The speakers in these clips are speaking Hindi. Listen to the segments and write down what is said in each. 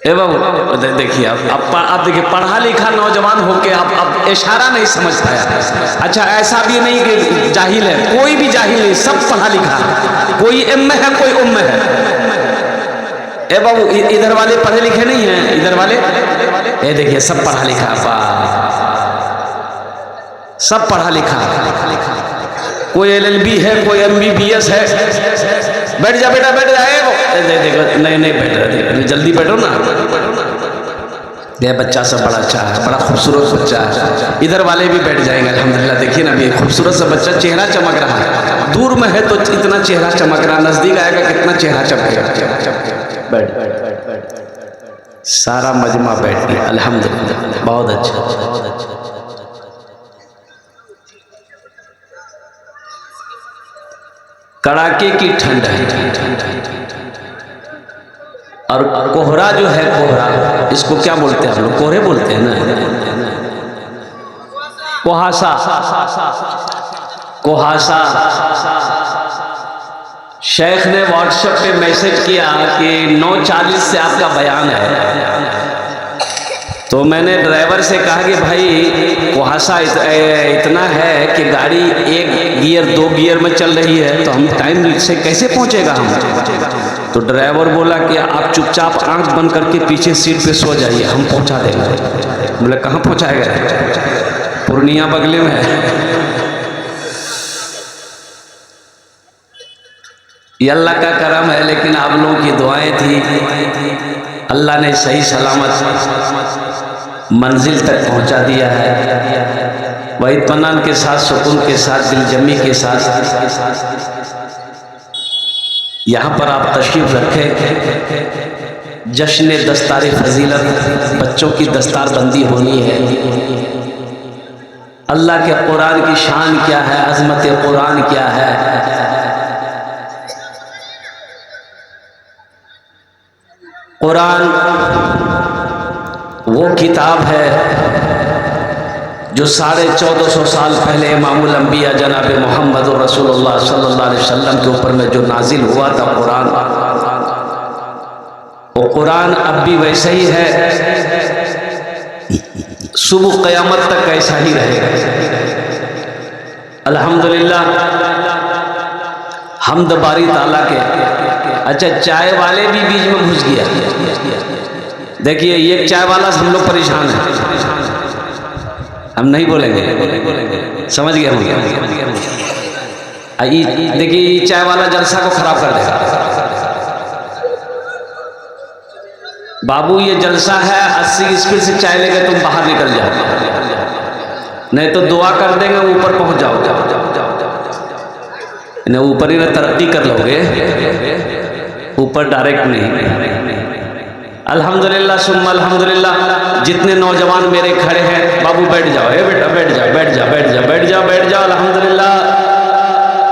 एवं देखिए अब देखिए पढ़ा लिखा नौजवान होके अब इशारा नहीं समझ पाया। अच्छा ऐसा भी नहीं कि जाहिल है, कोई भी जाहिल नहीं, सब पढ़ा लिखा है, कोई एम है कोई उम्म है। एवं इधर वाले पढ़े लिखे नहीं हैं, इधर वाले ये देखिए सब पढ़ा लिखा, सब पढ़ा लिखा, कोई LLB है कोई MBBS है। बैठ जा बेटा बैठ जा, देखो नहीं नहीं बैठ रहे, जल्दी बैठो ना। ये बच्चा सब बड़ा अच्छा है, बड़ा खूबसूरत बच्चा है। इधर वाले भी बैठ जाएंगे अल्हम्दुलिल्लाह। देखिए ना, अभी खूबसूरत सा बच्चा, चेहरा चमक रहा है, दूर में है तो इतना चेहरा चमक रहा, नजदीक आएगा कितना चेहरा चमकेगा। बैठ, सारा मजमा बैठ गया अल्हम्दुलिल्लाह, बहुत अच्छा। कड़ाके की ठंड है और कोहरा जो है, कोहरा इसको क्या बोलते हैं आप लोग? कोहरे बोलते हैं ना, कुहासा, कुहासा। शेख ने व्हाट्सएप पे मैसेज किया कि 9:40 से आपका बयान है। तो मैंने ड्राइवर से कहा कि भाई कुहासा इतना है कि गाड़ी 1 गियर 2 गियर में चल रही है, तो हम टाइम से कैसे पहुंचेगा हम? तो ड्राइवर बोला कि आप चुपचाप आंख बंद करके पीछे सीट पे सो जाइए, हम पहुंचा देंगे। बोले कहाँ पहुंचाएगा? पूर्णिया बगले में है। ये अल्लाह का करम है, लेकिन आप लोगों की दुआएं थी, अल्लाह ने सही सलामत मंजिल तक पहुंचा दिया है। वही इत्मीनान के साथ, सुकून के साथ, दिलजमी के साथ यहाँ पर आप तशरीफ रखें। जश्न दस्तार फजीलत, बच्चों की दस्तार बंदी होनी है। अल्लाह के कुरान की शान क्या है, अजमत कुरान क्या है। कुरान वो किताब है जो 1450 साल पहले इमामुल अंबिया जनाब मोहम्मद रसूलुल्लाह सल्लल्लाहु अलैहि वसल्लम के ऊपर में जो नाजिल हुआ था कुरान, वो कुरान अब भी वैसे ही है, सुबह क़यामत तक ऐसा ही रहेगा। अल्हम्दुलिल्लाह, हम्द बारी ताला के। अच्छा, चाय वाले भी बीच में घुस गया। देखिए ये चाय वाला से हम लोग परेशान हैं, हम नहीं बोलेंगे, समझ गए हम। देखिए चाय वाला जलसा को खराब कर देगा। बाबू ये जलसा है, 80 स्पीड से चाय लेके तुम बाहर निकल जाओ, नहीं तो दुआ कर देंगे ऊपर पहुंच जाओ। न ऊपर ही ना तरक्की कर लोगे, ऊपर डायरेक्ट नहीं। अल्हम्दुलिल्लाह सुम्मा अल्हम्दुलिल्लाह, जितने नौजवान मेरे खड़े हैं, बाबू बैठ जाओ, बेटा बैठ जाओ, बैठ जाओ, बैठ जाओ, बैठ जाओ, बैठ जाओ। अल्हम्दुलिल्लाह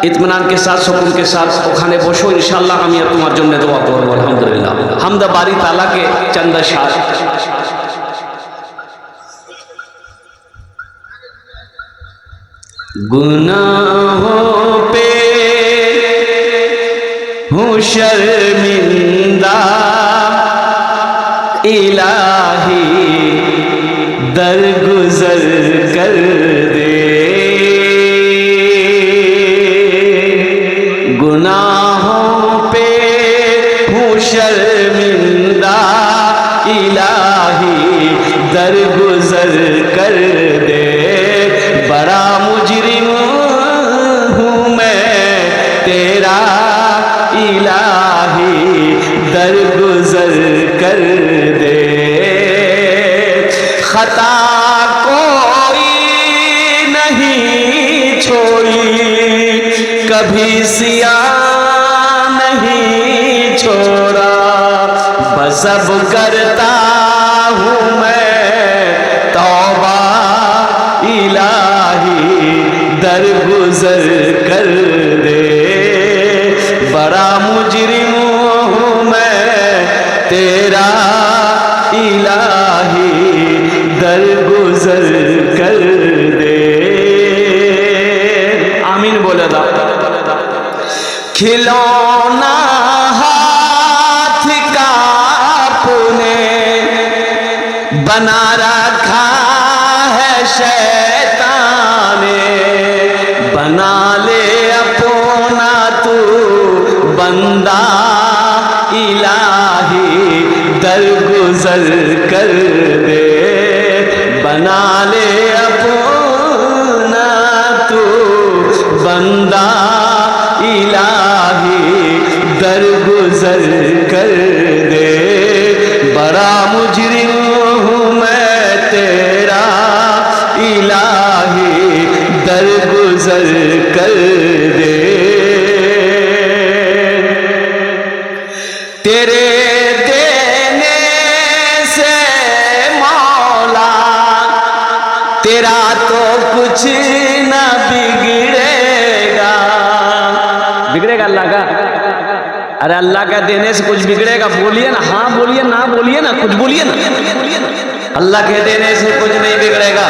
इत्मीनान के साथ, सुकून के साथ ओखाने बसो, इंशाल्लाह আমি তোমার জন্য দোয়া করব। আলহামদুলিল্লাহ, হামদ বারি তাআলা के चंद अशआर। गुनाहों पे हूँ शर्मिंदा, इलाही दरगुजर कर दे। गुनाहों पे हूँ शर्मिंदा, इलाही दरगुजर कर दे। बड़ा मुजरिम हूँ मैं तेरा, इलाही दरगुजर कर दे। खता कोई नहीं छोड़ी, कभी सिया नहीं छोड़ा। बस अब करता हूँ मैं तौबा, इलाही दरगुजर कर दे। बड़ा मुजरिम हूँ मैं तेरा, इलाही दरगुजर कर दे। आमीन बोले दा। खिलौना हाथ का अपने बना रखा है शैतान ने, बना ले अपना तू बंदा इलाही, दरगुजर कर दे, बना ले अपना तू बंदा इलाही, दरगुजर कर दे। बड़ा मुजरिम हूँ मैं तेरा इलाही, दरगुजर कर दे। तेरे देने से मौला तेरा तो कुछ न बिगड़ेगा। बिगड़ेगा अल्लाह का? अरे अल्लाह का देने से कुछ बिगड़ेगा? बोलिए ना, हाँ बोलिए, ना बोलिए ना, कुछ बोलिए ना। अल्लाह के देने से कुछ नहीं बिगड़ेगा।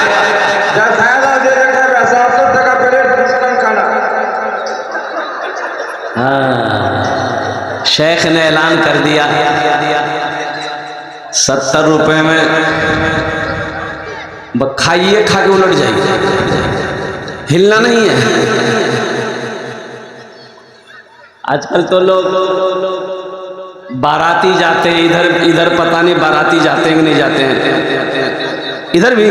हाँ, शेख ने ऐलान कर दिया 70 रुपए में खाइए, खा के उलट जाइए, हिलना नहीं है। आजकल तो लोग बाराती जाते हैं, इधर इधर पता नहीं बाराती जाते हैं कि नहीं जाते हैं। इधर भी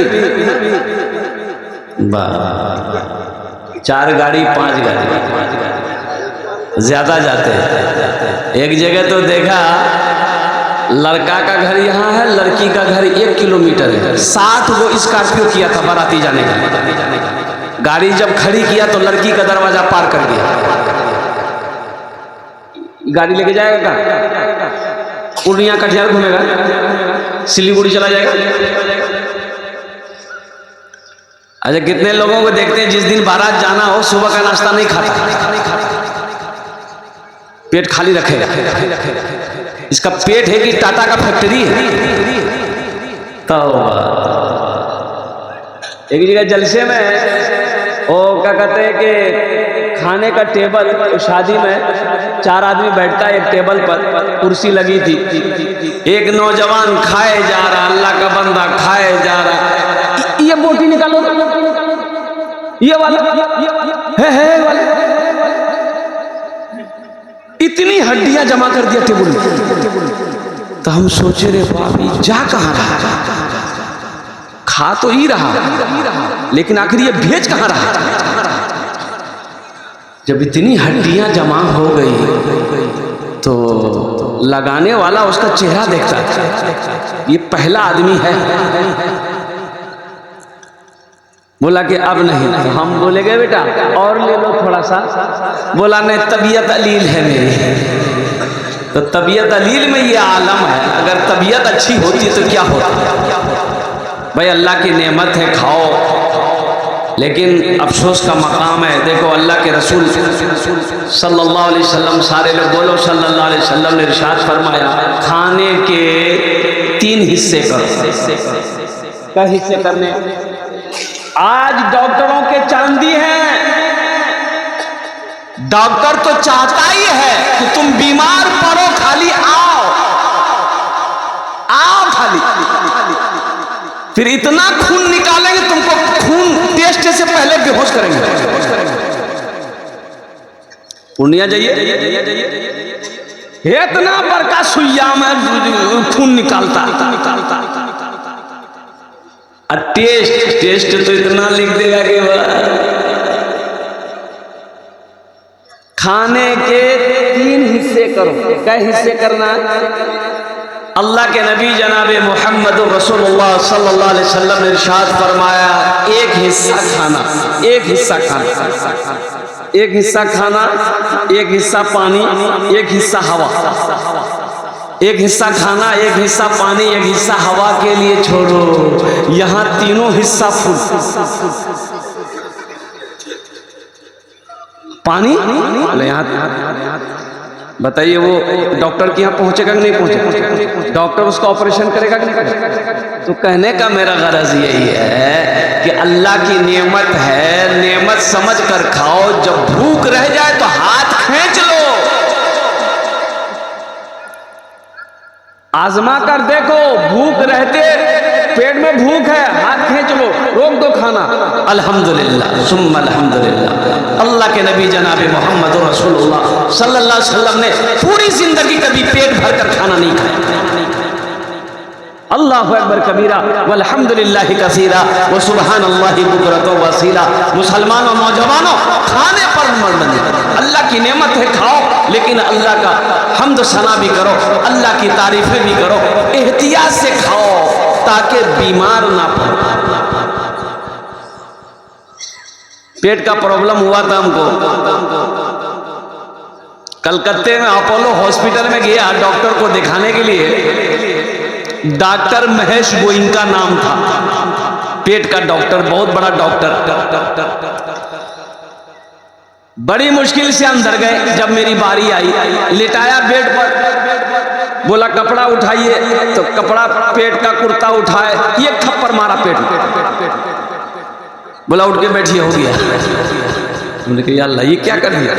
4 गाड़ी 5 गाड़ी ज्यादा जाते हैं। एक जगह तो देखा, लड़का का घर यहाँ है, लड़की का घर 1 किलोमीटर है। 60 गो स्कॉर्पियो किया था बाराती जाने का। गाड़ी जब खड़ी किया तो लड़की का दरवाजा पार कर दिया। गाड़ी लेके जाएगा कहाँ? पूर्णिया कटिहार घूमेगा, सिलीगुड़ी चला जाएगा। अच्छा, कितने लोगों को देखते हैं जिस दिन बारात जाना हो सुबह का नाश्ता नहीं खाता, पेट खाली रखेगा। इसका पेट है कि टाटा का फैक्ट्री है? तो एक जगह जलसे में वो क्या कहते हैं कि खाने का टेबल, शादी में 4 आदमी बैठता है एक टेबल पर, कुर्सी लगी थी। एक नौजवान खाए जा रहा, अल्लाह का बंदा खाए जा रहा। ये बोटी निकालो, ये वाला है वाला, इतनी हड्डियां जमा कर दिया टेबल में। तो हम सोचे रे बाप, ये जा कहाँ रहा? खा तो ही रहा, लेकिन आखिर ये भेज कहाँ रहा? जब इतनी हड्डियां जमा हो गई तो लगाने वाला उसका चेहरा देखता है, ये पहला आदमी है। बोला कि अब नहीं। हम बोले गए बेटा और ले लो थोड़ा सा। बोला नहीं, तबीयत अलील है मेरी। तो तबीयत अलील में ये आलम है। अगर तबीयत अच्छी होती तो क्या होता? भाई अल्लाह की नेमत है, खाओ। लेकिन अफसोस का मकाम है। देखो अल्लाह के रसूल सल्लल्लाहु अलैहि वसल्लम, सारे लोग बोलो सल्लल्लाहु अलैहि वसल्लम ने इरशाद फरमाया, खाने के 3 हिस्से करो। क्या हिस्से करने? आज डॉक्टरों के चांदी है। डॉक्टर तो चाहता ही है कि तुम बीमार पड़ो, खाली आओ आओ खाली। फिर इतना खून निकालेंगे तुमको, खून टेस्ट से पहले बेहोश करेंगे। पूर्णिया जाइए, इतना बड़का सुइया में खून निकालता। और टेस्ट तो इतना लिख देगा कि खाने के 3 हिस्से करो। क्या हिस्से करना? अल्लाह के नबी जनाब मोहम्मद रसूलुल्लाह सल्लल्लाहु अलैहि वसल्लम ने इरशाद फरमाया, 1 हिस्सा खाना, 1 हिस्सा खाना, 1 हिस्सा खाना, 1 हिस्सा पानी, 1 हिस्सा हवा। 1 हिस्सा खाना, 1 हिस्सा पानी, 1 हिस्सा हवा के लिए छोड़ो। यहाँ तीनों हिस्सा फूल। पानी यहाँ बताइए, वो डॉक्टर के यहाँ पहुंचेगा कि नहीं पहुंचेगा? डॉक्टर उसका ऑपरेशन करेगा कि नहीं करेगा? तो कहने का मेरा गरज यही है कि अल्लाह की नेमत है, नेमत समझ कर खाओ। जब भूख रह जाए तो हाथ खींच लो, आजमा कर देखो। भूख रहते पेट में भूख है, हाथ खींच लो, रोक दो खाना। अल्हम्दुलिल्लाह सुम्मा अल्हम्दुलिल्लाह। अल्लाह के नबी जनाब मोहम्मद रसूलुल्लाह सल्लल्लाहु अलैहि वसल्लम ने पूरी जिंदगी कभी पेट भरकर खाना नहीं खाया। अल्लाहु अकबर कबीरा वल्हम्दुलिल्लाहि कसीरा व सुब्हानल्लाहि बुकरतन व असीला। मुसलमानों, नौजवानों, खाने पर मर्द, अल्लाह की नेमत है, खाओ, लेकिन अल्लाह का हम्द सना भी करो, अल्लाह की तारीफें भी करो, एहतियात से खाओ ताकि बीमार ना पड़ो। पेट का प्रॉब्लम हुआ था हमको, कलकत्ते में अपोलो हॉस्पिटल में गया डॉक्टर को दिखाने के लिए। डॉक्टर महेश गोइंका नाम था, पेट का डॉक्टर, बहुत बड़ा डॉक्टर। बड़ी मुश्किल से अंदर गए। जब मेरी बारी आई, लिटाया बेड पर, बोला कपड़ा उठाइए, तो कपड़ा, पेट का कुर्ता उठाए, एक थप्पड़ मारा पेट में, बोला उठ के बैठिए, हो गया। हमने कहा या अल्लाह ये क्या कर दिया।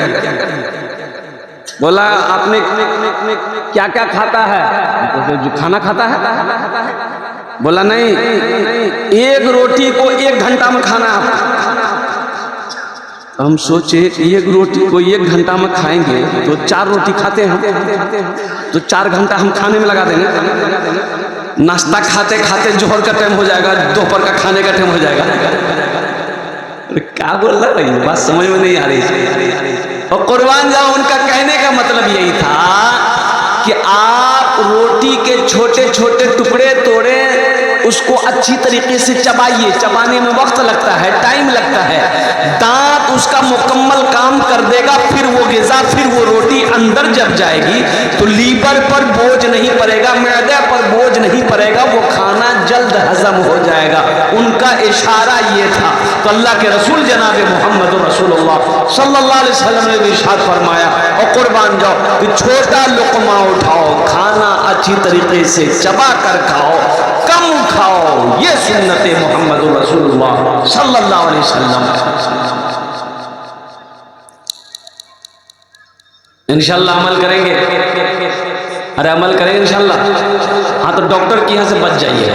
बोला आपने क्या क्या खाता है, तो जो खाना खाता है। बोला नहीं, एक रोटी को 1 घंटा में खाना है। हम सोचे एक रोटी को 1 घंटा में खाएंगे तो 4 रोटी खाते हैं, तो 4 घंटा हम खाने में लगा देंगे। नाश्ता खाते खाते जोहर का टाइम हो जाएगा, दोपहर का खाने का टाइम हो जाएगा। क्या बोल रहा है, बात समझ में नहीं आ रही। और कुर्बान जाओ, उनका कहने का मतलब यही था कि आप रोटी के छोटे छोटे टुकड़े तोड़े, उसको अच्छी तरीके से चबाइए। चबाने में वक्त लगता है, टाइम लगता है, दांत उसका मुकम्मल काम कर देगा, फिर वो ग़िज़ा, फिर वो रोटी अंदर जब जाएगी तो लीवर पर बोझ नहीं पड़ेगा, मैदे पर बोझ नहीं पड़ेगा, वो खाना जल्द हजम हो जाएगा। उनका इशारा ये था। तो अल्लाह के रसूल जनाब मोहम्मद रसूलुल्लाह सल्लल्लाहु अलैहि वसल्लम ने भी इरशाद फरमाया, और कुर्बान जाओ कि छोटा लुक़मा उठाओ, खाना अच्छी तरीके से चबा कर खाओ, कम खाओ। ये सुन्नत मोहम्मद रसूलुल्लाह सल्लल्लाहु अलैहि वसल्लम। इंशाअल्लाह अमल करेंगे, अरे अमल करेंगे इंशाअल्लाह। हाँ, तो डॉक्टर के यहाँ से बच जाइए।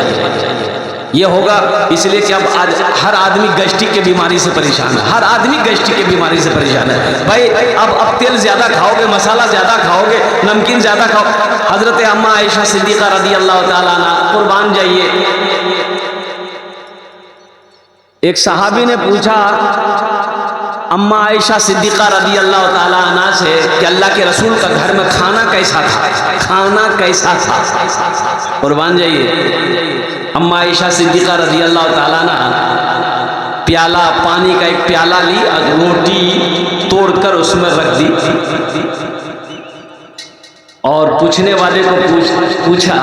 ये होगा इसलिए कि अब आज हर आदमी गैस्ट्रिक की बीमारी से परेशान है, हर आदमी गैस्ट्रिक की बीमारी से परेशान है। भाई अब तेल ज़्यादा खाओगे, मसाला ज़्यादा खाओगे, नमकीन ज़्यादा खाओ। हज़रत अम्मा आयशा सिद्दीक़ा रज़ी अल्लाह ताला अन्हा, कुर्बान जाइए, एक सहाबी ने पूछा अम्मा आयशा सिद्दीक़ा रज़ी अल्लाह ताला अन्हा से कि अल्लाह के रसूल का घर में खाना कैसा था, खाना कैसा था। कुर्बान जाइए, अम्मा आयशा सिद्दीक़ा रज़ी अल्लाह ताला अन्हा प्याला, पानी का एक प्याला ली, रोटी तोड़कर उसमें रख दी, और पूछने वाले को पूछा,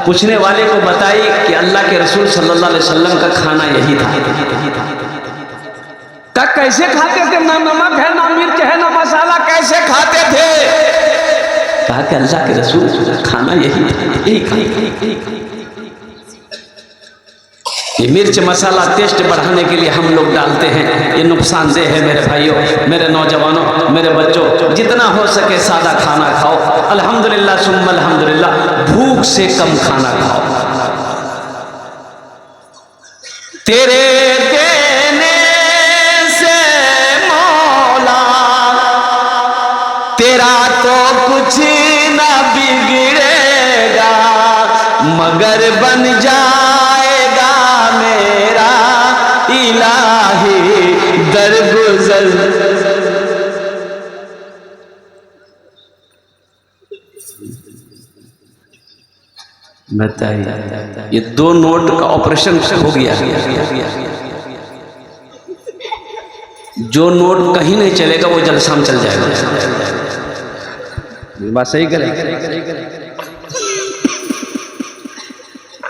पूछने वाले को बताई कि अल्लाह के रसूल सल्लल्लाहु अलैहि वसल्लम का खाना यही था। कैसे खाते थे, ना नमक है, ना मिर्च है, ना मसाला, कैसे खाते थे। कहा कि अल्लाह के रसूल खाना यही था। ये मिर्च मसाला टेस्ट बढ़ाने के लिए हम लोग डालते हैं, ये नुकसानदेह है मेरे भाइयों, मेरे नौजवानों, मेरे बच्चों। जितना हो सके सादा खाना खाओ, अल्हम्दुलिल्लाह सुम्मा अल्हम्दुलिल्लाह, भूख से कम खाना खाओ। तेरे देने से मौला तेरा तो कुछ ना बिगड़ेगा, मगर बन जाएगा मेरा इलाही दरगुजर। बताइए, ये 2 नोट का ऑपरेशन हो गया। जो नोट कहीं नहीं चलेगा वो जलसा में चल जाएगा। बात सही करें।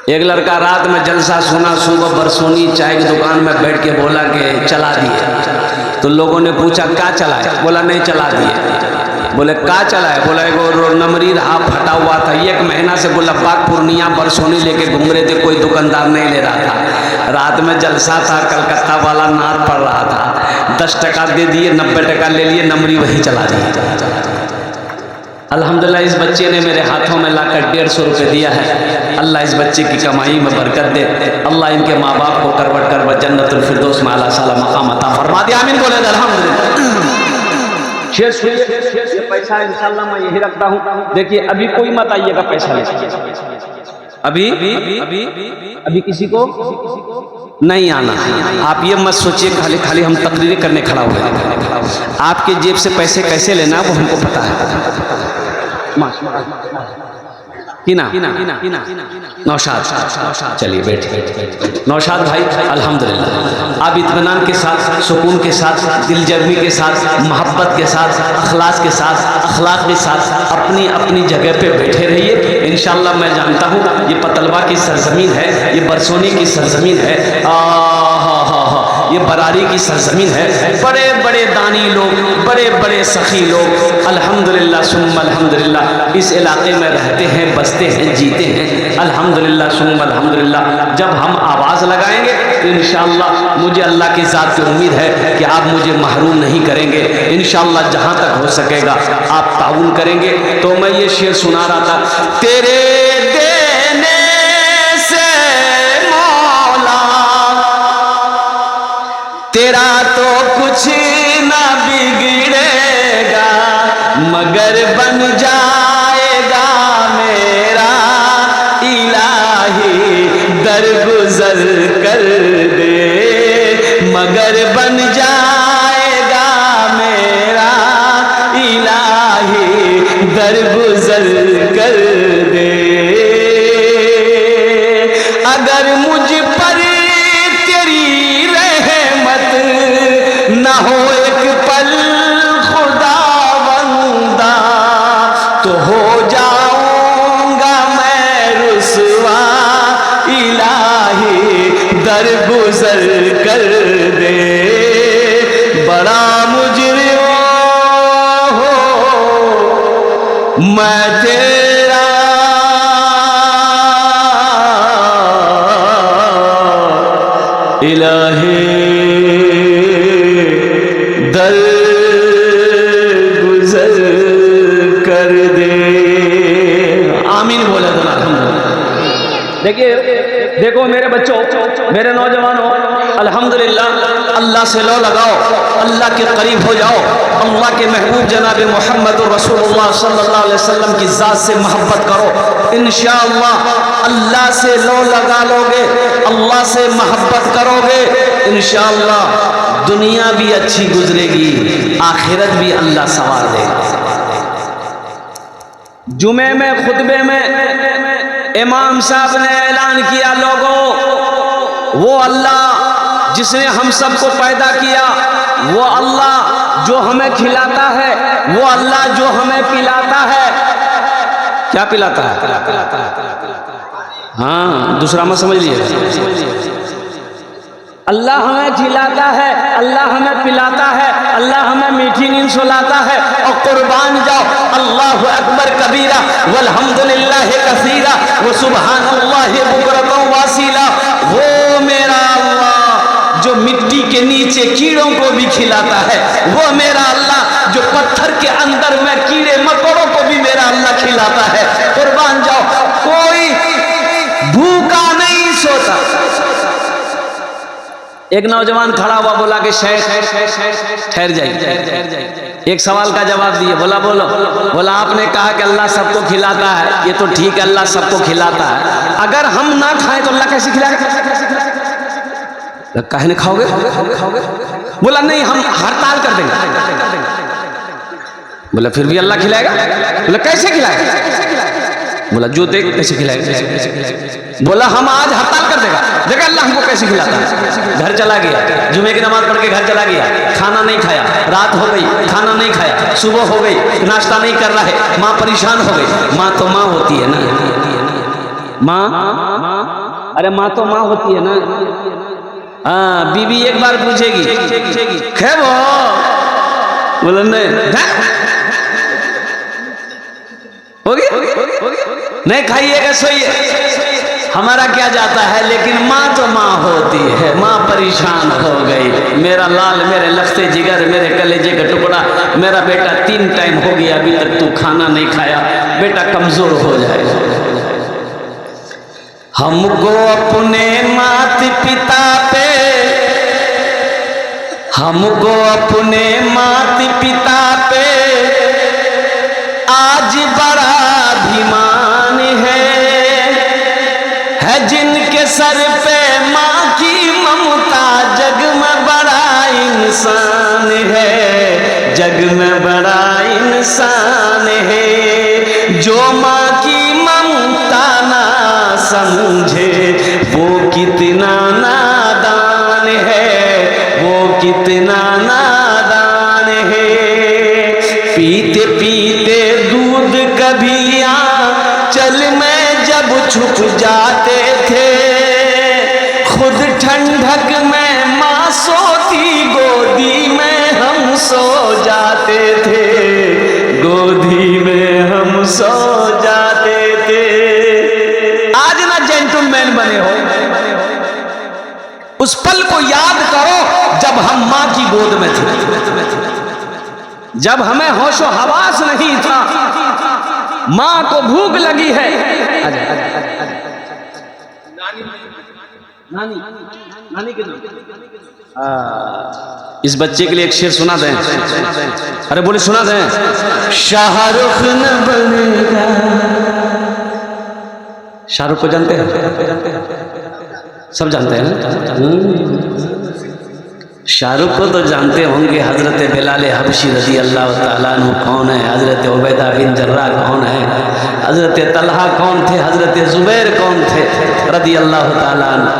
एक लड़का रात में जलसा सुना, सुबह बरसोनी चाय की दुकान में बैठ के बोला कि चला दिए। तो लोगों ने पूछा क्या चला है, बोला नहीं चला दिए। बोले क्या चला है, बोला एगो नमरी रहा फटा हुआ था, 1 महीना से बोला बाग पूर्णिया बरसोनी लेके घूम रहे थे, कोई दुकानदार नहीं ले रहा था। रात में जलसा था, कलकत्ता वाला नाद पड़ रहा था, 10 टका दे दिए, 90 टका ले लिए, नमरी वही चला दिए। अल्हम्दुलिल्लाह इस बच्चे ने मेरे हाथों में लाकर 150 रुपये दिया है। अल्लाह इस बच्चे की कमाई में बरकत दे। अल्लाह इनके माँ बाप को करवट करवट जन्नतुल फिरदौस में आला साला मकाम अता फरमा दे। आमीन बोले अल्हम्दुलिल्लाह। शेर सुनिए, पैसा इंशाल्लाह मैं यही रखता हूँ। देखिए अभी कोई मत आइएगा पैसा ले, अभी किसी को नहीं आना। आप ये मत सोचिए खाली खाली हम तकरीर करने खड़ा हुए। आपके जेब से पैसे कैसे लेना वो हमको पता है। नौशाद, चलिए बैठिए। नौशाद भाई अल्हम्दुलिल्लाह आप इत्मीनान के साथ, सुकून के साथ, दिलजर्मी के साथ, मोहब्बत के साथ, अखलास के साथ, अखलाक के साथ अपनी अपनी जगह पे बैठे रहिए। इंशाअल्लाह मैं जानता हूँ ये पतलवा की सरजमीन है, ये बरसोनी की सरजमीन है, ये बरारी की सरजमीन है। बड़े बड़े दानी लोग, बड़े बड़े सखी लोग अल्हम्दुलिल्लाह सुम्मा अल्हम्दुलिल्लाह इस इलाके में रहते हैं, बसते हैं, जीते हैं। अल्हम्दुलिल्लाह सुम्मा अल्हम्दुलिल्लाह जब हम आवाज़ लगाएंगे तो इंशाअल्लाह मुझे अल्लाह की ज़ात की उम्मीद है कि आप मुझे महरूम नहीं करेंगे। इंशाअल्लाह जहाँ तक हो सकेगा आप ताउन करेंगे। तो मैं ये शेर सुना रहा था, तेरे देने से मौला तेरा तो कुछ ना बिगड़ेगा, मगर बन जाएगा मेरा इलाही दरगुजर कर दे, मगर बन जाएगा मेरा इलाही दरगुजर कर दे। अगर मुझ पर तेरी रहमत न हो एक पल खुदावंदा, तो हो जाऊंगा मैं रुसवा, इलाही दरगुजर कर दे। बड़ा मुजरिम हो मैं तेरा, इलाही दरगुजर कर दे। आमीन बोले तो अल्हम्दुलिल्लाह। देखिए देखो मेरे बच्चों, मेरे नौजवानों, अल्हम्दुलिल्लाह अल्लाह से लो लगाओ, अल्लाह के करीब हो जाओ। अल्लाह के महबूब जनाब मोहम्मद रसूलुल्लाह सल्लल्लाहु अलैहि वसल्लम की ज़ात से मोहब्बत करो। इंशाअल्लाह अल्लाह से लो लगा लोगे, अल्लाह से मोहब्बत करोगे, इंशाअल्लाह दुनिया भी अच्छी गुजरेगी, आखिरत भी अल्लाह सवार देगा। जुमे में खुतबे में इमाम साहब ने ऐलान किया, लोगों वो अल्लाह जिसने हम सबको पैदा किया, वो अल्लाह जो हमें खिलाता है, वो अल्लाह जो हमें पिलाता है। क्या पिलाता है? हाँ दूसरा मत समझ लीजिए। अल्लाह हमें खिलाता है, अल्लाह हमें पिलाता है, अल्लाह हमें मीठी नींद सुलाता है। और कुर्बान जाओ अल्लाहु अकबर कबीरा वल्हम्दुलिल्लाह कसीरा व सुबहानल्लाह बुकरतन वासीला। वो मेरा अल्लाह जो मिट्टी के नीचे कीड़ों को भी खिलाता है, वो मेरा अल्लाह जो पत्थर के अंदर में कीड़े मकोड़ों को भी मेरा अल्लाह खिलाता है। कुर्बान जाओ, कोई भूखा नहीं सोता। एक नौजवान खड़ा हुआ, बोला कि शेख ठहर जाइए, एक सवाल का जवाब दिए। बोला बोलो। बोला आपने कहा कि अल्लाह सबको खिलाता है, ये तो ठीक है अल्लाह सबको खिलाता है, अगर हम ना खाएं तो अल्लाह कैसे खिलाएगा? काहे नहीं खाओगे? बोला नहीं हम हड़ताल कर देंगे। बोला फिर भी अल्लाह खिलाएगा? बोला कैसे खिलाएगा? बोला जो देख कैसे खिलाएगा। बोला हम आज हड़ताल कर देगा, देखा अल्लाह हमको कैसे खिलाता है। घर चला गया, जुमे की नमाज पढ़ के घर चला गया, खाना नहीं खाया, रात हो गई खाना नहीं खाया, सुबह हो गई नाश्ता नहीं कर रहा है, माँ परेशान हो गई। माँ तो माँ होती है ना, माँ, अरे माँ तो माँ होती है ना। हाँ बीवी एक बार पूछेगी खे वो, बोला नहीं हो गया नहीं खाइएगा सोइए। हमारा क्या जाता है, लेकिन माँ तो माँ होती है। माँ परेशान हो गई, मेरा लाल, मेरे लखते जिगर, मेरे कलेजे का टुकड़ा, मेरा बेटा 3 टाइम हो गया अभी तक तू खाना नहीं खाया, बेटा कमजोर हो जाएगा। हमको अपने माता पिता पे, हमको अपने माता पिता पे आज बड़ा अभिमान है जिनके सर पे माँ की ममता, जग में बड़ा इंसान है, जग में बड़ा इंसान है। जो माँ की ममता ना समझे वो कितना नादान है, वो कितना नादान है। पीते पीते दूध कभी आंचल में जब छुप जाते थे, खुद ठंडक में माँ सोती, गोदी में हम सो जाते थे, गोदी में हम सो जाते थे। आज ना जेंटलमैन बने हो, उस पल को याद करो जब हम माँ की गोद में थे, जब हमें होशो हवास नहीं था, माँ को भूख लगी है। नानी, नानी के नाम। इस बच्चे के लिए एक शेर सुना दें। अरे बोले सुना दें। शाहरुख न बनेगा, शाहरुख को जानते हैं? सब जानते हैं। शाहरुख को तो जानते होंगे। हजरत बिलाल हबशी रजी अल्लाह ताला अन्हु कौन है, हजरत उबैदा बिन जर्राह कौन है, हजरत तलहा कौन थे, हजरत जुबैर कौन थे रजी अल्लाह ताला अन्हु।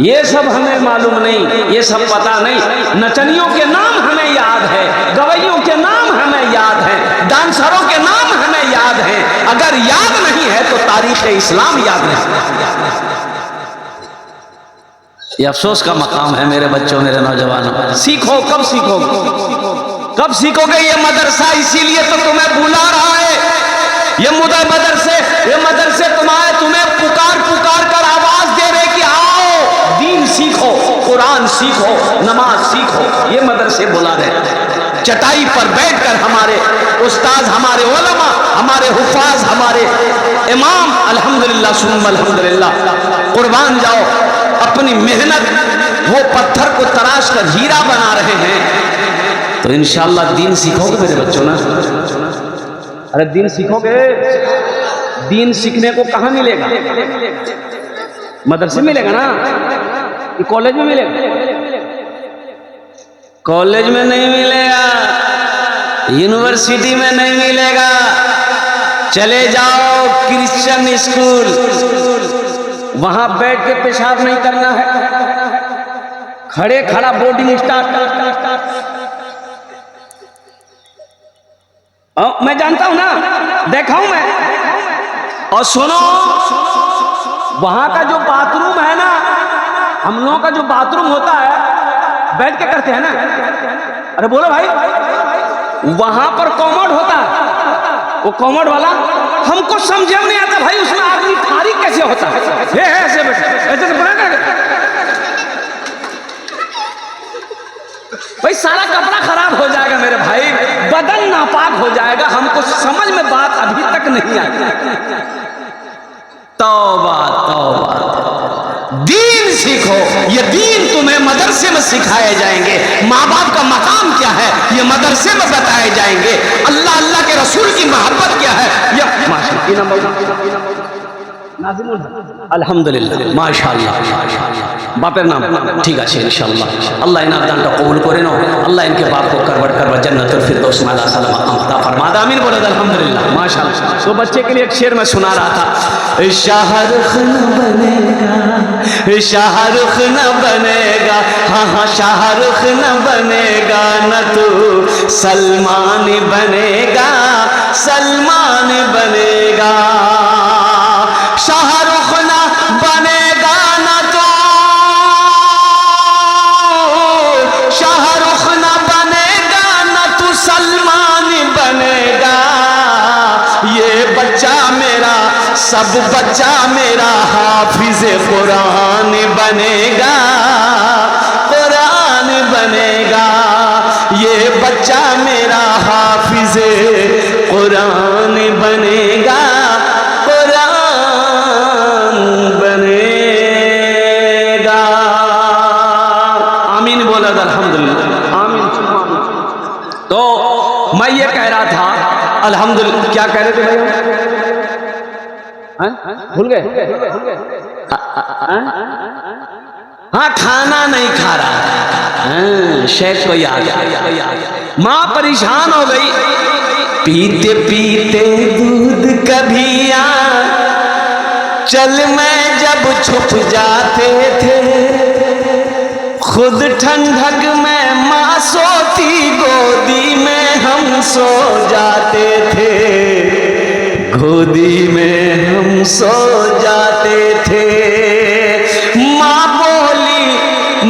ये सब हमें मालूम नहीं, ये सब पता नहीं। नचनियों के नाम हमें याद है, गवैयों के नाम हमें याद है, डांसरों के नाम हमें याद है। अगर याद नहीं है तो तारीख इस्लाम याद नहीं। ये अफसोस का मकाम है मेरे बच्चों, मेरे नौजवानों। सीखो, कब सीखोगे, कब सीखोगे? ये मदरसा इसीलिए तो तुम्हें बुला रहा है। ये मदरसे तुम्हें पुकार पुकार कर आवाज दे रहे कि आओ, दीन सीखो, कुरान सीखो, नमाज सीखो। ये मदरसे बुला रहे। चटाई पर बैठकर हमारे उस्ताद, हमारे उलमा, हमारे हुफाज, हमारे इमाम अल्हम्दुलिल्लाह सुम्मा अल्हम्दुलिल्लाह कुर्बान जाओ, अपनी मेहनत वो पत्थर को तराश कर हीरा बना रहे हैं। तो इंशाअल्लाह दीन सीखोगे मेरे बच्चों ना। अरे दीन सीखोगे। दीन सीखने को कहाँ मिलेगा? मदरसे मिलेगा ना, कि कॉलेज में मिलेगा? कॉलेज में नहीं मिलेगा, यूनिवर्सिटी में नहीं मिलेगा। चले जाओ क्रिश्चियन स्कूल, वहां बैठ के पेशाब नहीं करना है, खड़े खड़ा बोर्डिंग स्टार्ट। मैं जानता हूं ना, देखा हूं मैं। और सुनो, वहां का जो बाथरूम है ना, हम लोगों का जो बाथरूम होता है बैठ के करते हैं ना। अरे बोलो भाई, वहां पर कॉमोड होता है, वो कॉमोड वाला हमको समझ में नहीं आता भाई, उसमें आदमी फारिग कैसे होता है? ऐसे ऐसे भाई सारा कपड़ा खराब हो जाएगा मेरे भाई, बदन नापाक हो जाएगा। हमको समझ में बात अभी तक नहीं आई। तौबा तौबा, दीन सीखो। ये दीन तुम्हें मदरसे में सिखाए जाएंगे। माँ बाप का मकाम क्या है ये मदरसे में बताए जाएंगे। अल्लाह अल्लाह के रसूल की मोहब्बत क्या है ये अल्हम्दुलिल्लाह माशाअल्लाह बापेर नाम ठीक আছে ইনশাআল্লাহ। আল্লাহ इनाम दानটা কবুল করে নাও। আল্লাহ इनके बाप को करवट करवा जन्नतुल फिरदौस में अला सलाम अता फरमा दे। आमीन बोले अल्हम्दुलिल्लाह माशाअल्लाह। तो बच्चे के लिए एक शेर मैं सुना रहा था। शाहरुख न बनेगा, शाहरुख न बनेगा, हाँ हाँ शाहरुख न बनेगा न तू सलमान बनेगा, सलमान बनेगा। शाहरुख न बनेगा न तो, शाहरुख न बनेगा न तू सलमान बनेगा। ये बच्चा मेरा, सब बच्चा मेरा हाफिज कुरान बनेगा, कुरान बनेगा। ये बच्चा मेरा हाफिज कुरान बनेगा, कुरान बनेगा। आमीन बोला अल्हम्दुलिल्लाह, आमीन। तो मैं ये कह रहा था अल्हम्दुलिल्लाह, क्या कह रहे थे भाई? भूल गए? हाँ, खाना नहीं खा रहा। शेख को याद, माँ परेशान हो गई। पीते पीते दूध कभी आ चल मैं जब छुप जाते थे, खुद ठंडक में माँ सोती, गोदी में हम सो जाते थे, गोदी में हम सो जाते थे। माँ बोली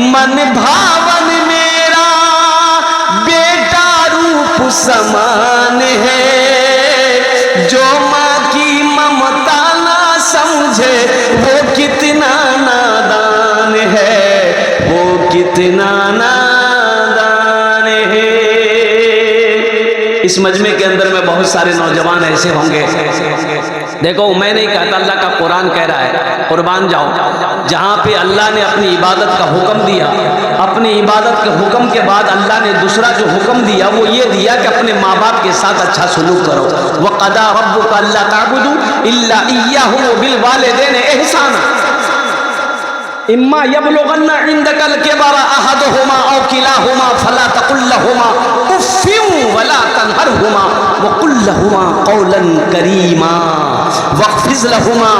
मन भावन मेरा बेटा रूप समान है, जो माँ की ममता ना समझे वो कितना नादान है, वो कितना नादान है। इस मजमे के अंदर में बहुत सारे नौजवान ऐसे होंगे। देखो, मैं नहीं कहता, अल्लाह का कुरान कह रहा है कुर्बान जाओ। जहाँ पे अल्लाह ने अपनी इबादत का हुक्म दिया, अपनी इबादत के हुक्म के बाद अल्लाह ने दूसरा जो हुक्म दिया वो ये दिया कि अपने माँ बाप के साथ अच्छा सलूक करो। वक़दा रब्बुका अल्ला ताबुदू इल्ला इय्याहु व बिल वालिदैनि इहसाना इम्मा यबलुगन्ना इंदकल किबरा अहदुहुमा औ किलाहुमा फला तकुल लहुमा उफ्फिन वला तनहरहुमा व कुल लहुमा कौलन करीमा वख्फिज लहुमा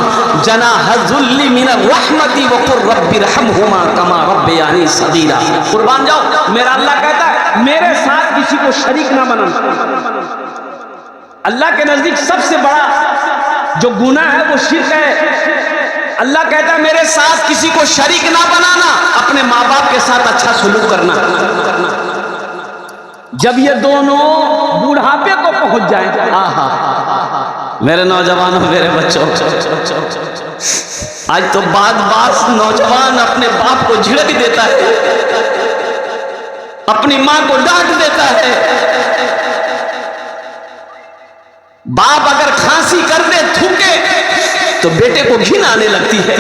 जनाह ज़ुल्ली मिनर रहमती व कुर रब्बिरहमहुमा कमा रब्बयानी सगीरा। कुर्बान जाओ, मेरा अल्लाह कहता है मेरे साथ किसी को शरीक ना बनाना। अल्लाह के नजदीक सबसे बड़ा जो गुनाह है वो शिर्क है। अल्लाह कहता है मेरे साथ किसी को शरीक ना बनाना, अपने माँ बाप के साथ अच्छा सलूक करना। जब ये दोनों बुढ़ापे को पहुंच जाए, आहा, मेरे नौजवानों, मेरे बच्चों, आज तो बात नौजवान अपने बाप को झिड़क देता है, अपनी माँ को डांट देता है। बाप अगर खांसी कर दे, थूके, तो बेटे को घिन आने लगती है।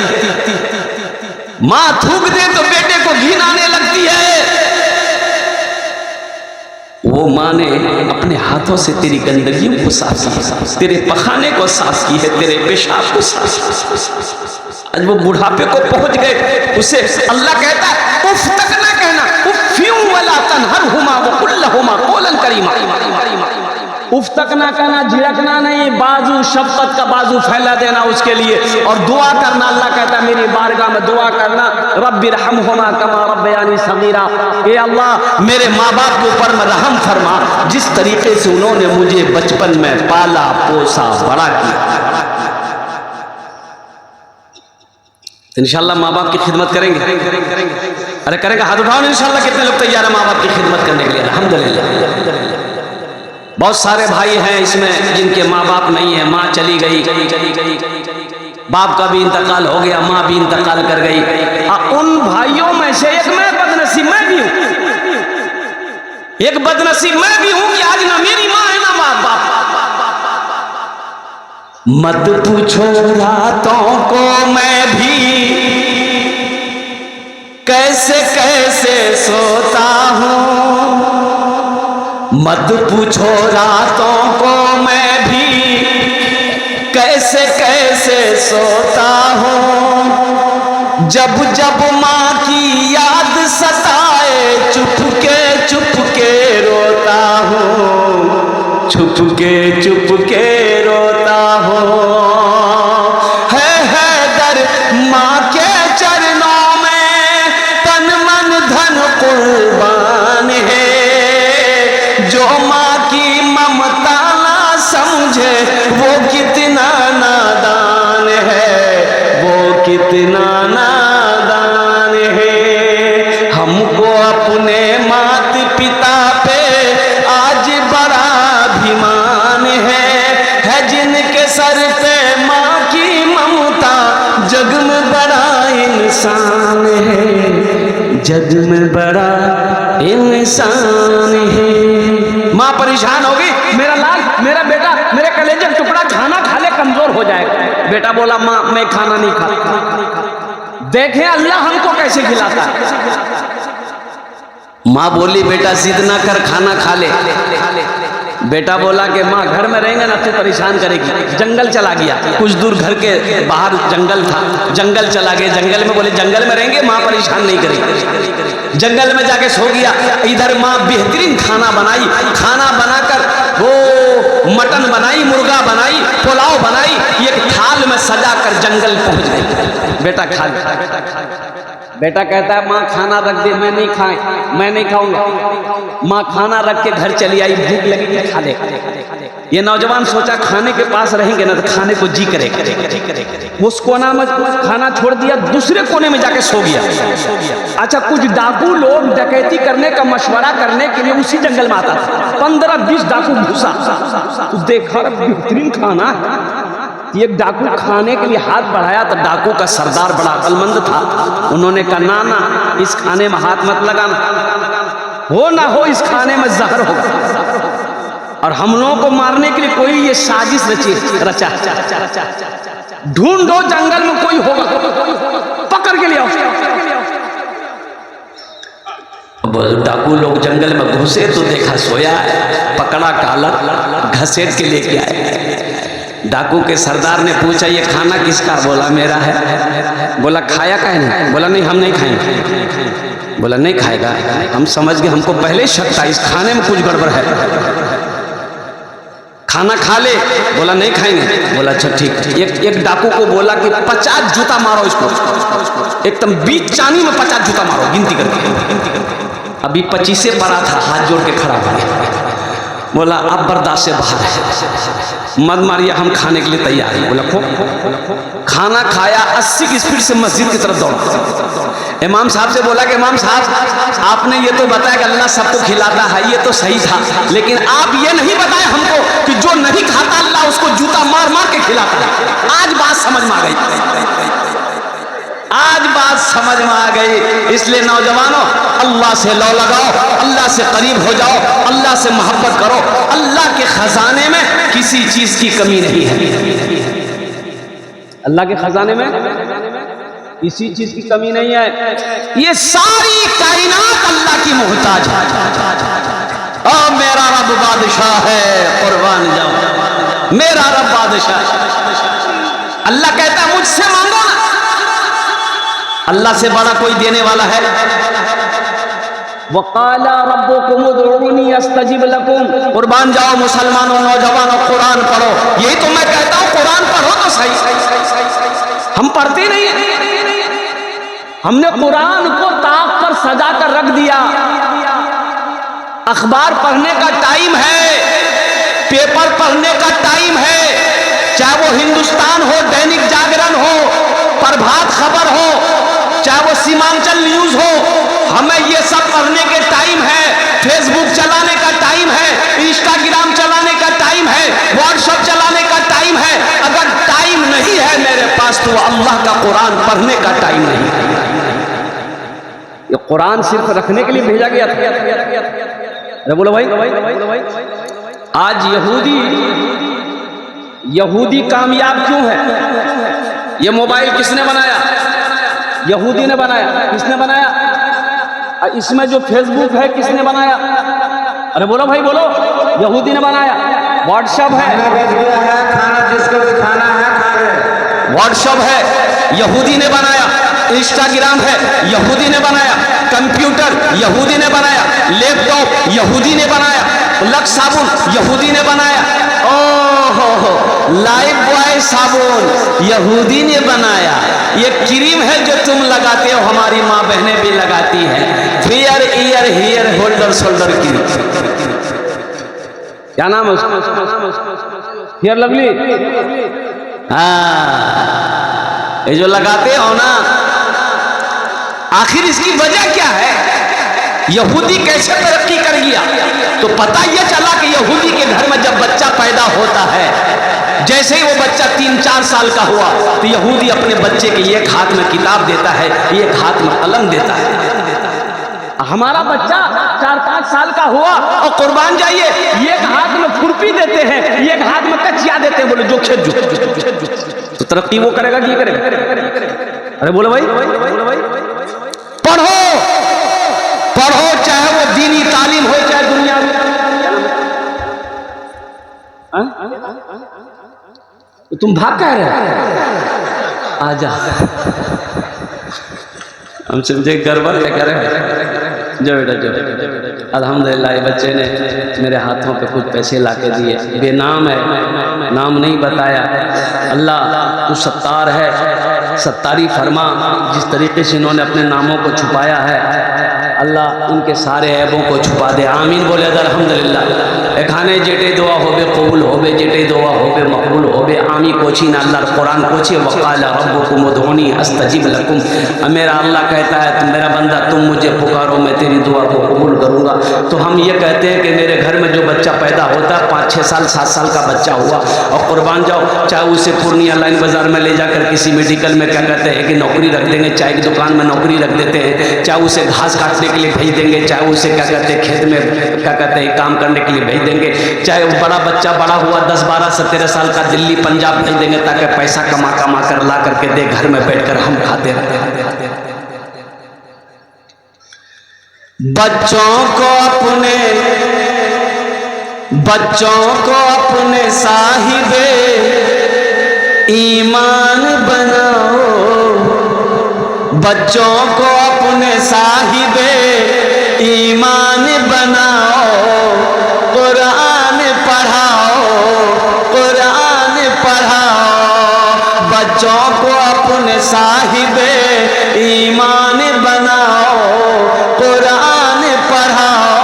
मां थूक दे तो बेटे को घिन आने लगती है। वो मां ने अपने हाथों से तेरी गंदगियों को साफ की, तेरे पखाने को साफ की है, तेरे पेशाब को साफ। आज वो बुढ़ापे को पहुंच गए, उसे अल्लाह कहता है उफ तक ना कहना, उफ्फियु वला तनहरहुमा व कुल लहुमा कौलन करीमा। उफ तक ना कहना, झिड़कना नहीं, बाजू शफकत का बाजू फैला देना उसके लिए, और दुआ करना। अल्लाह कहता है मेरी बारगाह में दुआ करना, रब्बिरहमहुमा कमा रब्बयानी सगीरा। ए अल्लाह, मेरे माँ बाप के ऊपर में रहम फरमा, जिस तरीके से उन्होंने मुझे बचपन में पाला पोसा बड़ा किया। इंशाल्लाह माँ बाप की खिदमत करेंगे। अरे करेंगे, हाथ उठाओ इंशाल्लाह। कितने लोग तैयार है माँ बाप की खिदमत करने के लिए? अल्हम्दुलिल्लाह। बहुत सारे भाई हैं इसमें जिनके माँ बाप नहीं है, माँ चली गई, बाप का भी इंतकाल हो गया, माँ भी इंतकाल कर गई। उन भाइयों में से एक मैं बदनसीब मैं भी हूं, एक बदनसीब मैं भी हूं कि आज ना मेरी माँ है ना माँ बाप। मत पूछो रातों को मैं भी कैसे कैसे सोता हूं, मत पूछो रातों को मैं भी कैसे कैसे सोता हूँ। जब जब माँ की याद सताए चुपके चुपके रोता हूँ, चुपके चुपके रोता हूँ। है दर माँ के चरणों में तन मन धन कुर्बान है, जो माँ की ममता ना समझे वो कितना नादान है, वो कितना नादान है। हमको अपने माता पिता पे आज बड़ा अभिमान है जिनके सर पे माँ की ममता जग में बड़ा इंसान है, जग में बड़ा इंसान है। माँ परेशान हो गई, मेरा लाल, मेरा बेटा, मेरे कलेजे का टुकड़ा खाना खा ले कमजोर हो जाएगा। बेटा बोला माँ मैं खाना नहीं खाता। देखें अल्लाह हमको कैसे खिलाता है। माँ बोली बेटा जिद ना कर, खाना खा ले। बेटा बोला कि माँ घर में रहेंगे ना तो परेशान करेगी। जंगल चला गया, कुछ दूर घर के बाहर जंगल था, जंगल चला गया। जंगल में बोले जंगल में रहेंगे, माँ परेशान नहीं करेगी। जंगल में जाके सो गया। इधर माँ बेहतरीन खाना बनाई, खाना बनाकर वो मटन बनाई, मुर्गा बनाई, पुलाव बनाई, एक थाल में सजा कर जंगल पहुंच गई। बेटा खा ले। बेटा कहता है माँ खाना रख दे, मैं नहीं खाए, मैं नहीं खाऊंगा। माँ खाना रख के घर चली आई, भूख लगी खा ले। ये नौजवान सोचा खाने के पास रहेंगे ना तो खाने को जी करेगा। उस कोना में खाना छोड़ दिया, दूसरे कोने में जाके सो गया। अच्छा कुछ डाकू लोग डकैती करने का मशवरा करने के लिए उसी जंगल में आता था। 15-20 डाकू घुसा, तो देखा बेहतरीन खाना। एक डाकू खाने के लिए हाथ बढ़ाया तो डाकू का सरदार बड़ा अक्लमंद था। उन्होंने कहा ना ना इस खाने में हाथ मत लगाना, हो ना हो इस खाने में जहर होगा और हम लोगों को मारने के लिए कोई ये साजिश रचा। ढूंढो जंगल में कोई होगा, पकड़ के ले आओ। डाकू लोग जंगल में घुसे तो देखा सोया है, पकड़ा काला, घसीट के लेके आए। डाकू के सरदार ने पूछा ये खाना किसका? बोला मेरा है। बोला खाया काहे नहीं? बोला नहीं हम नहीं खाएंगे। बोला नहीं खाएगा? हम समझ गए, हमको पहले शक था इस खाने में कुछ गड़बड़ है, खाना खा ले। बोला नहीं खाएंगे। बोला अच्छा ठीक। एक डाकू को बोला कि 50 जूता मारो इसको, एकदम बीच चानी में 50 जूता मारो गिनती करके। अभी 25 पड़ा था, हाथ जोड़ के खड़ा हो गया। बोला अब बर्दाश्त से बाहर है, मत मारिए, हम खाने के लिए तैयार हैं। बोला खो। खाना खाया, 80 की स्पीड से मस्जिद की तरफ दौड़ा। इमाम साहब से बोला कि इमाम साहब आपने ये तो बताया कि अल्लाह सबको खिलाता है, ये तो सही था, लेकिन आप ये नहीं बताया हमको कि जो नहीं खाता अल्लाह उसको जूता मार मार के खिलाता है। आज बात समझ में आ गई, आज बात समझ में आ गई। इसलिए नौजवानों अल्लाह से लौ लगाओ, अल्लाह से करीब हो जाओ, अल्लाह से मोहब्बत करो। अल्लाह के खजाने में किसी चीज की कमी नहीं है। अल्लाह के खजाने में किसी चीज की कमी नहीं है। ये सारी कायनात अल्लाह की मोहताज है। और मेरा रब बादशाह है, कुर्बान जाओ, मेरा रब बादशाह। अल्लाह कहता है मुझसे मांगो ना, अल्लाह से बड़ा कोई देने वाला है। वक़ाला रब्बुकुम उदऊनी अस्तजिब लकुम। कुर्बान जाओ मुसलमानों, नौजवानों, कुरान पढ़ो। यही तो मैं कहता हूँ, कुरान पढ़ो तो सही। हम पढ़ते नहीं है। हमने कुरान को ताक कर सजा कर रख दिया। अखबार पढ़ने का टाइम है, पेपर पढ़ने का टाइम है, चाहे वो हिंदुस्तान हो, दैनिक जागरण हो, प्रभात खबर हो, चाहे वो सीमांचल न्यूज हो, हमें ये सब पढ़ने के टाइम है। फेसबुक चलाने का टाइम है, इंस्टाग्राम चलाने का टाइम है, व्हाट्सएप चलाने का टाइम है। अगर टाइम नहीं है मेरे पास तो अल्लाह का कुरान पढ़ने का टाइम नहीं है। ये कुरान सिर्फ रखने के लिए भेजा गया था। अरे बोलो भाई, आज यहूदी कामयाब क्यों है? ये मोबाइल किसने बनाया? यहूदी ने बनाया। किसने बनाया? इसमें जो फेसबुक है किसने बनाया? अरे बोलो भाई बोलो, यहूदी ने बनाया। व्हाट्सएप है, खाना जिसको भी खाना है, व्हाट्सएप है, यहूदी ने बनाया। इंस्टाग्राम है, यहूदी ने बनाया। कंप्यूटर यहूदी ने बनाया। लैपटॉप यहूदी ने बनाया। लक्स साबुन यहूदी ने बनाया। ओहो, लाइफ बॉय साबुन यहूदी ने बनाया। ये क्रीम है जो तुम लगाते हो, हमारी माँ बहनें भी लगाती हैं। Fair ear hair holder shoulder की, क्या नाम है उसका? Fair lovely. हाँ, ये जो लगाते हो ना, आखिर इसकी वजह क्या है? यहूदी कैसे तरक्की कर गया? तो पता यह चला कि यहूदी के घर में जब बच्चा पैदा होता है, जैसे ही वो बच्चा 3-4 साल का हुआ तो यहूदी अपने बच्चे के एक हाथ में किताब देता है, एक हाथ में कलम देता है। हमारा बच्चा 4-5 साल का हुआ और कुर्बान जाइए, एक हाथ में खुरपी देते हैं, एक हाथ में कचिया देते हैं, बोले जो खेत जो। तो तरक्की वो करेगा कि करेगा? अरे बोलो भाई, पढ़ो पढ़ो, चाहे वो दीनी तालीम हो चाहे दुनिया में। तो तुम भाग कह रहे? आजा, हम समझे गड़बड़ है, करे जो बेटा जो। अल्हम्दुलिल्लाह ये बच्चे ने मेरे हाथों पे कुछ पैसे ला के दिए, बेनाम है, नाम नहीं बताया। अल्लाह तू सत्तार है, सत्तारी फरमा। जिस तरीके से इन्होंने अपने नामों को छुपाया है, अल्लाह उनके सारे ऐबों को छुपा दे। आमीन बोले अल्हम्दुलिल्लाह। एखाने जेटे दुआ होबे कबूल होबे, जेटे दुआ होबे मकबूल होबे। आमी कोची ना अल्लाह कुरान कोची वक़ाल रब्बुकुम उदऊनी अस्तजिब लकुम। मेरा अल्लाह कहता है तुम मेरा बंदा, तुम मुझे पुकारो, मैं तेरी दुआ को कबूल करूँगा। तो हम ये कहते हैं कि मेरे घर में जो बच्चा पैदा होता है, 5-6 साल 7 साल का बच्चा हुआ और कुर्बान जाओ, चाहे उसे पूर्णिया लाइन बाजार में ले जाकर किसी मेडिकल में क्या कहते हैं कि नौकरी रख देंगे, चाय की दुकान में नौकरी रख देते हैं, चाहे उसे घास काटने के लिए भेज देंगे, चाहे उसे क्या कहते हैं खेत में क्या कहते हैं काम करने के लिए भेज देंगे, चाहे वो बड़ा बच्चा बड़ा हुआ 10, 12, 17 साल का दिल्ली पंजाब भेज देंगे ताकि पैसा कमा कर ला करके दे, घर में बैठकर हम खाते रहते हैं। बच्चों को अपने साहिबे ईमान बनाओ, बच्चों को अपने साहिबे ईमान बनाओ, कुरान पढ़ाओ, कुरान पढ़ाओ। बच्चों को अपने साहिबे ईमान बनाओ, कुरान पढ़ाओ,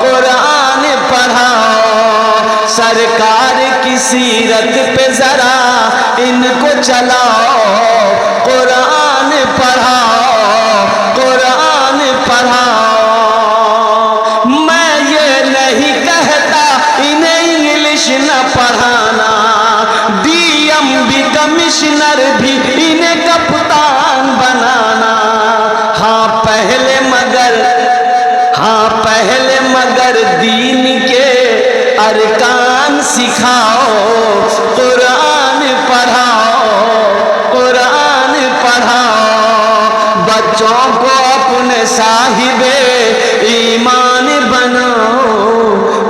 कुरान पढ़ाओ। सरकार की सीरत पे जरा इनको चलाओ, कुरान पढ़ाओ, कुरान पढ़ाओ। मैं ये नहीं कहता इन्हें इंग्लिश न पढ़ाना, DMB कमिश्नर भी इन्हें कप्तान बनाना। हाँ पहले मगर दीन के अरकान सिखाओ, कुरान पढ़ाओ, कुरान पढ़ाओ। बच्चों को अपने साहिबे ईमान बनाओ,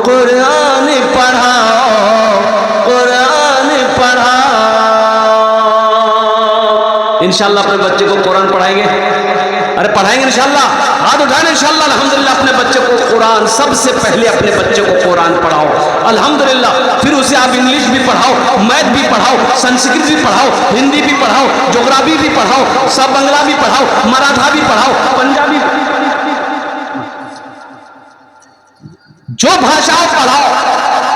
कुरान पढ़ाओ, कुरान पढ़ाओ। इंशाल्लाह अपने बच्चे को कुरान पढ़ाएंगे। अरे पढ़ाएंगे इंशाल्लाह, हाथ उठाएं इंशाल्लाह। अल्हम्दुलिल्लाह अपने बच्चे को कुरान, सबसे पहले अपने बच्चे को कुरान पढ़ाओ अल्हम्दुलिल्लाह। फिर उसे आप इंग्लिश भी पढ़ाओ, मैथ भी पढ़ाओ, संस्कृत भी पढ़ाओ, हिंदी भी पढ़ाओ, ज्योग्राफी भी पढ़ाओ, सब बंगला भी पढ़ाओ, मराठा भी पढ़ाओ, पंजाबी, जो भाषाओं पढ़ाओ,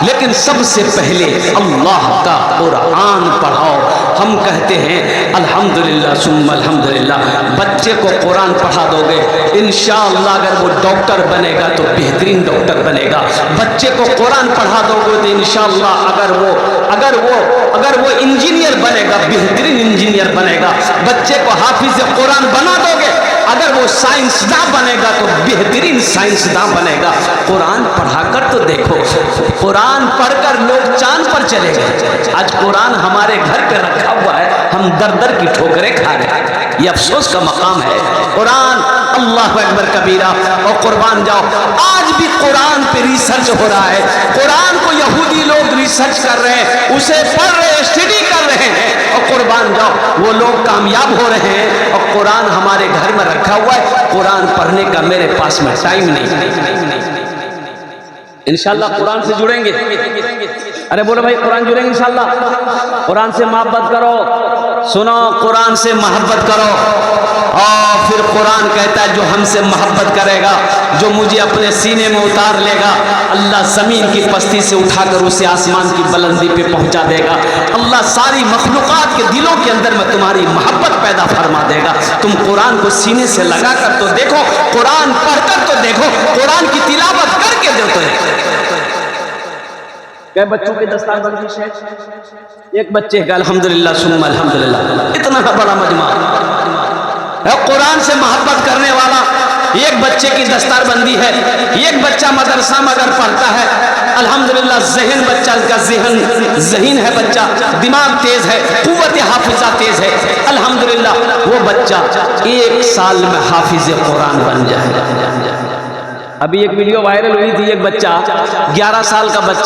लेकिन सबसे पहले अल्लाह का कुरान पढ़ाओ। हम कहते हैं अल्हम्दुलिल्लाह सुम्मा अल्हम्दुलिल्लाह, बच्चे को कुरान पढ़ा दोगे इंशाअल्लाह अगर वो डॉक्टर बनेगा तो बेहतरीन डॉक्टर बनेगा। बच्चे को कुरान पढ़ा दोगे तो इंशाअल्लाह अगर वो इंजीनियर बनेगा, बेहतरीन इंजीनियर बनेगा। बच्चे को हाफिज कुरान बना दोगे, अगर वो साइंसदान बनेगा तो बेहतरीन साइंसदान बनेगा। कुरान पढ़ाकर तो देखो, कुरान पढ़कर लोग चांद पर चले गए। आज कुरान हमारे घर पे रखा हुआ है, हम दर दर की ठोकरें खा रहे हैं। ये अफसोस का मकाम है। कुरान अल्लाह अकबर कबीरा। और कुर्बान जाओ, आज भी कुरान पे रिसर्च हो रहा है। कुरान को यहूदी लोग रिसर्च कर रहे हैं, उसे पढ़ रहे हैं, स्टडी कर रहे हैं, और कुर्बान जाओ वो लोग कामयाब हो रहे हैं और कुरान हमारे घर में रखा हुआ है। कुरान पढ़ने का मेरे पास में टाइम नहीं। इंशाल्लाह कुरान से जुड़ेंगे। अरे बोलो भाई कुरान जुड़ेंगे इंशाल्लाह। कुरान से मोहब्बत करो, सुनो कुरान से मोहब्बत करो। और फिर कुरान कहता है जो हमसे मोहब्बत करेगा, जो मुझे अपने सीने में उतार लेगा, अल्लाह ज़मीन की पस्ती से उठाकर उसे आसमान की बुलंदी पे पहुंचा देगा। अल्लाह सारी मखलूक़ात के दिलों के अंदर में तुम्हारी मोहब्बत पैदा फरमा देगा। तुम कुरान को सीने से लगा कर तो देखो, कुरान पढ़कर तो देखो, कुरान की तिलावत करके दो तो क्या बच्चों के दस्तारबंदी से एक बच्चे का अल्हम्दुलिल्लाह सुम्मा अल्हम्दुलिल्लाह इतना बड़ा मजमा कुरान से मोहब्बत करने वाला एक बच्चे की दस्तारबंदी है। एक बच्चा मदरसा में अगर पढ़ता है अल्हम्दुलिल्लाह ज़हन बच्चा का ज़हीन है, बच्चा दिमाग तेज है, कुव्वत हाफिजा तेज है, अल्हम्दुलिल्लाह वो बच्चा 1 साल में हाफिज कुरान बन जाए। अभी एक वीडियो वायरल हुई थी, एक बच्चा 11 साल का बच्चा